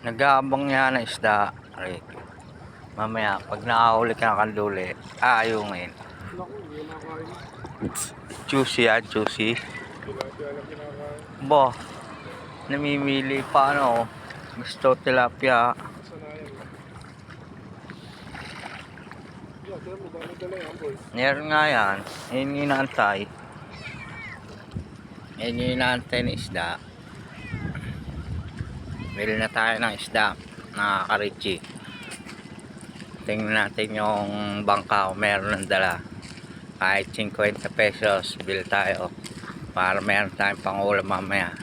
Nag-aabang yan ng isda, Rick. Mamaya, pag nakahuli ka ng kanduli, aayungin. Naku, hindi na nakain. Juicy yan, juicy. Tilapia lang kinakain. Bo, namimili pa ano. Gusto tilapia. Kasanayan lang. Yeah, kaya mo dami-dala yan, boy. Meron nga yan. Yun yung inaantay. Yun yung inaantay ng isda. Bili na tayo ng isda, mga ka-Richie. Tingnan natin yung bangka kung meron ng dala. Kahit 50 pesos, bili tayo. Para meron tayong pangulam mamaya.